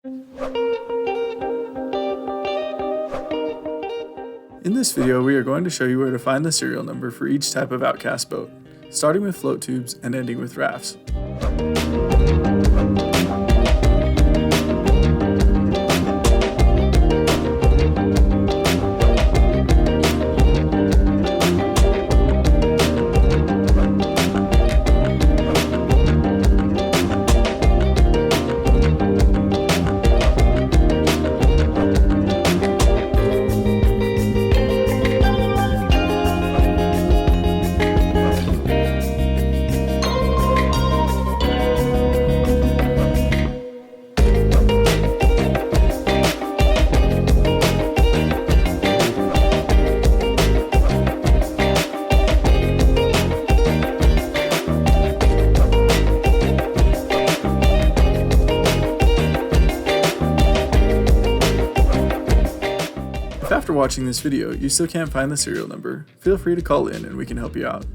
In this video, we are going to show you where to find the serial number for each type of Outcast boat, starting with float tubes and ending with rafts. If after watching this video you still can't find the serial number, feel free to call in and we can help you out.